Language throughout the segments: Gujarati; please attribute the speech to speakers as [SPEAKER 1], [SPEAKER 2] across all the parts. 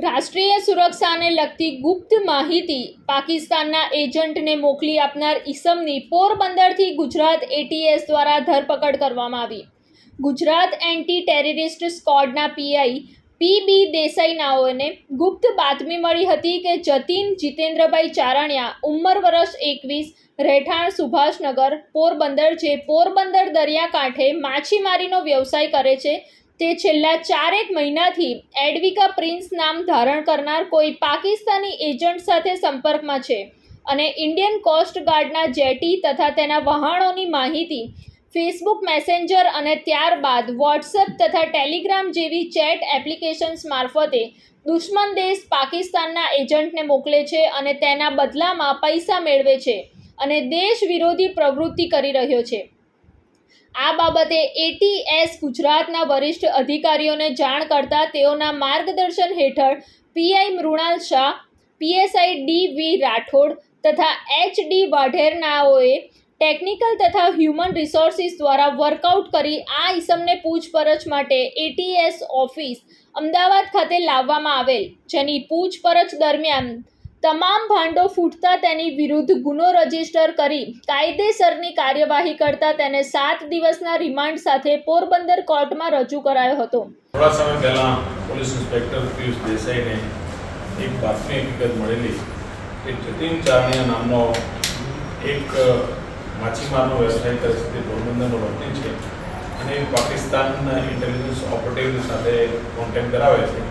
[SPEAKER 1] રાષ્ટ્રીય સુરક્ષાને લગતી ગુપ્ત માહિતી પાકિસ્તાનના એજન્ટને મોકલી આપનાર ઈસમની પોરબંદરથી ગુજરાત એટીએસ દ્વારા ધરપકડ કરવામાં આવી. ગુજરાત એન્ટી ટેરરિસ્ટ સ્ક્વોડના પીઆઈ પીબી દેસાઈ નાઓને ગુપ્ત બાતમી મળી હતી કે જતીન જીતેન્દ્રભાઈ ચારણિયા ઉંમર વર્ષ 21, રહેઠાણ સુભાષનગર, પોરબંદર, જે પોરબંદર દરિયાકાંઠે માછીમારીનો વ્યવસાય કરે છે, તે છેલ્લા 4 મહિનાથી એડવિકા પ્રિન્સ નામ ધારણ કરનાર કોઈ પાકિસ્તાની એજન્ટ સાથે સંપર્કમાં છે અને ઇન્ડિયન કોસ્ટ ગાર્ડના જેટી તથા તેના વહાણોની માહિતી ફેસબુક મેસેન્જર અને ત્યારબાદ વોટ્સએપ તથા ટેલિગ્રામ જેવી ચેટ એપ્લિકેશન્સ મારફતે દુશ્મન દેશ પાકિસ્તાનના એજન્ટને મોકલે છે અને તેના બદલામાં પૈસા મેળવે છે અને દેશ વિરોધી પ્રવૃત્તિ કરી રહ્યો છે. આ બાબતે એટીએસ ગુજરાતના વરિષ્ઠ અધિકારીઓને જાણ કરતા તેઓના માર્ગદર્શન હેઠળ પીઆઈ મૃણાલ શાહ, પીએસઆઈ ડી.વી. રાઠોડ તથા એચ.ડી. વાઢેરનાઓએ ટેકનિકલ તથા હ્યુમન રિસોર્સિસ દ્વારા વર્કઆઉટ કરી આ ઈસમને પૂછપરછ માટે એટીએસ ઓફિસ અમદાવાદ ખાતે લાવવામાં આવેલ, જેની પૂછપરછ દરમિયાન તમામ ભાંડો ફૂટતા તેની વિરુદ્ધ ગુનો રજીસ્ટર કરી કાયદેસરની કાર્યવાહી કરતા તેને 7 દિવસના રિમાન્ડ સાથે પોરબંદર કોર્ટમાં રજૂ કરાયો હતો.
[SPEAKER 2] થોડા સમય પહેલા પોલીસ ઇન્સ્પેક્ટર પિયુષ દેસાઈને એક બાતમી હકીકત મળેલી કે જતીન ચારણિયા નામનો એક માછીમારનો વ્યવસાય કરે છે, તે પોરબંદરનો વતની છે અને પાકિસ્તાન ઇન્ટેલિજન્સ ઓપરેટિવ સાથે કોન્ટેક્ટ કરાવે છે.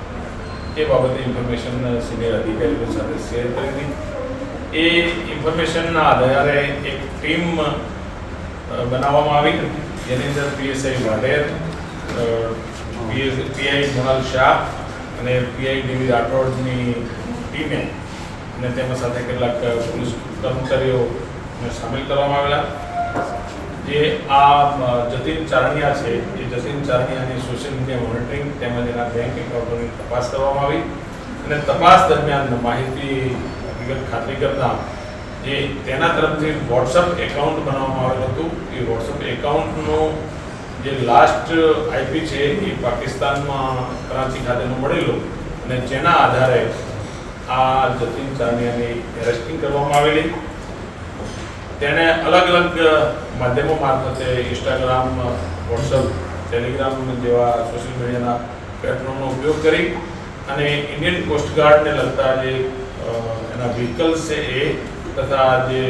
[SPEAKER 2] એ બાબતે ઇન્ફોર્મેશન સિનિયર અધિકારીઓ સાથે શેર કરી હતી. એ ઇન્ફોર્મેશનના આધારે એક ટીમ બનાવવામાં આવી, જેની અંદર પીએસઆઈ વાઢેર, પીઆઈ મૃણાલ શાહ અને પીઆઈ ડી.વી. રાઠોડની ટીમે અને તેમાં સાથે કેટલાક પોલીસ કર્મચારીઓને સામેલ કરવામાં આવેલા. જે આ જતીન ચારણિયા છે, એ જતીન ચારણિયાની સોશિયલ મીડિયા મોનિટરિંગ તેમજ એના બેંક એકાઉન્ટોની તપાસ કરવામાં આવી અને તપાસ દરમિયાન માહિતી હકીકત ખાતરી કરતા જે તેના તરફથી વોટ્સઅપ એકાઉન્ટ બનાવવામાં આવેલું હતું, એ વોટ્સઅપ એકાઉન્ટનું જે લાસ્ટ આઈપી છે એ પાકિસ્તાનમાં કરાચી ખાતેનું મળેલું અને જેના આધારે આ જતીન ચારણિયાની એરેસ્ટિંગ કરવામાં આવેલી. તેણે અલગ અલગ માધ્યમો મારફતે ઇન્સ્ટાગ્રામ, વોટ્સઅપ, ટેલિગ્રામ જેવા સોશિયલ મીડિયાના પ્લેટફોર્મનો ઉપયોગ કરી અને ઇન્ડિયન કોસ્ટ ગાર્ડને લગતા જે એના વ્હીકલ્સ છે એ તથા જે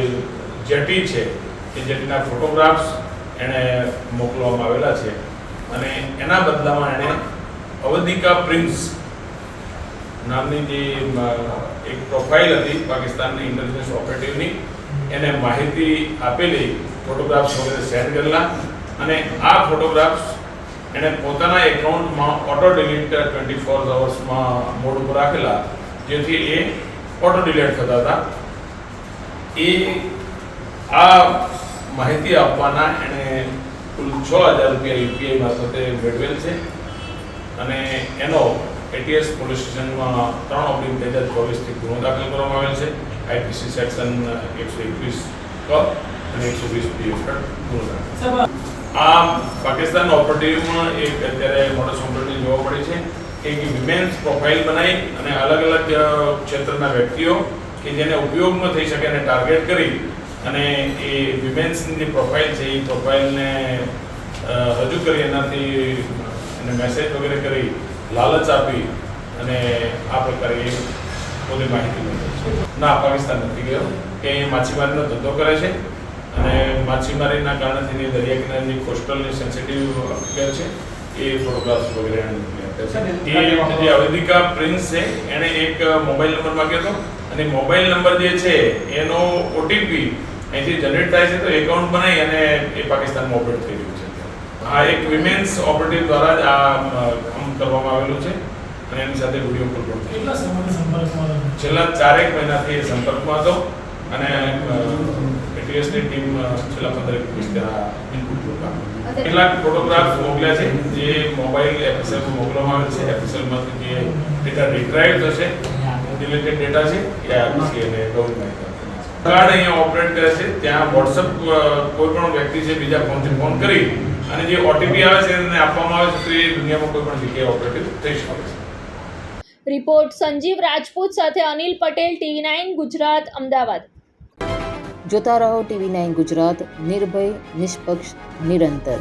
[SPEAKER 2] જેટી છે એ જેટીના ફોટોગ્રાફ્સ એણે મોકલવામાં આવેલા છે અને એના બદલામાં એણે અવધિકા પ્રિન્સ નામની જે એક પ્રોફાઇલ હતી પાકિસ્તાનની ઇન્ટેલિજન્સ ઓપરેટિવની, એને માહિતી આપેલી, ફોટોગ્રાફ્સ વગેરે સેન્ડ કરેલા અને આ ફોટોગ્રાફ્સ એણે પોતાના એકાઉન્ટમાં ઓટો ડિલીટ 24 અવર્સમાં મોડ ઉપર રાખેલા, જેથી એ ઓટો ડિલીટ થતા હતા. એ આ માહિતી આપવાના એણે કુલ 6,000 રૂપિયા યુપીઆઈ મારફતે મેળવેલ છે અને એનો એટીએસ પોલીસ સ્ટેશનમાં 3/2024 ગુનો દાખલ કરવામાં આવેલ છે. આઈપીસી સેક્શન 121 ક અને 120 પી હેઠળ ગુનો દાખલ. આ પાકિસ્તાન ઓપરેટિવમાં એક અત્યારે મોડસ ઓપરેટિવ જોવા મળે છે કે વિમેન્સ પ્રોફાઇલ બનાવી અને અલગ અલગ ક્ષેત્રના વ્યક્તિઓ કે જેને ઉપયોગમાં થઈ શકે એને ટાર્ગેટ કરી અને એ વિમેન્સની જે પ્રોફાઇલ છે એ પ્રોફાઇલને રજૂ કરી એનાથી એને મેસેજ વગેરે કરી લાલચ આપી અને આ પ્રકારે પોતે માહિતી મળે છે. ના, પાકિસ્તાન નથી ગયો કે એ માછીમારીનો ધંધો કરે છે અને માછીમારીના કારણે તેની દરિયા કિનારાની કોસ્ટલની સેન્સિટિવ અફેર છે એ ફોટોગ્રાફ્સ વગેરે એ જે અવધિકા પ્રિન્સ છે એણે એક મોબાઈલ નંબર માંગ્યો હતો અને મોબાઈલ નંબર જે છે એનો ઓટીપી અહીંથી જનરેટ થાય છે તો એકાઉન્ટ બનાવી અને એ પાકિસ્તાનમાં ઓપરેટ થઈ રહ્યું છે. આ એક વિમેન્સ ઓપરેટિવ દ્વારા જ આ કામ કરવામાં આવેલું છે અને એની સાથે વિડીયો કોલ પણ
[SPEAKER 3] કેટલા સમયથી સંપર્કમાં
[SPEAKER 2] છેલ્લા 4 મહિનાથી એ સંપર્કમાં હતો અને એટીએસની ટીમ છેલ્લા 15-20 ત્યાં ઇનપુટ હતા. કેટલાક ફોટોગ્રાફ્સ મોકલ્યા છે જે મોબાઈલ એફએસએલમાં મોકલવામાં આવે છે. એફએસએલમાંથી જે ડેટા રિટ્રાઈવ થશે, ડિલીટેડ ડેટા છે એ આઈપીસી અને ગવર્મેન્ટ કાર્ડ અહીંયા ઓપરેટ કરે છે. ત્યાં વોટ્સઅપ કોઈ પણ વ્યક્તિ છે બીજા ફોનથી ફોન કરી અને જે ઓટીપી આવે છે એને આપવામાં આવે છે તો એ દુનિયામાં કોઈ પણ જગ્યાએ ઓપરેટિવ થઈ શકે છે.
[SPEAKER 1] રિપોર્ટ સંજીવ રાજપૂત સાથે અનિલ પટેલ, TV9 ગુજરાત, અમદાવાદ.
[SPEAKER 3] જોતા રહો TV9 ગુજરાત, નિર્ભય, નિષ્પક્ષ, નિરંતર.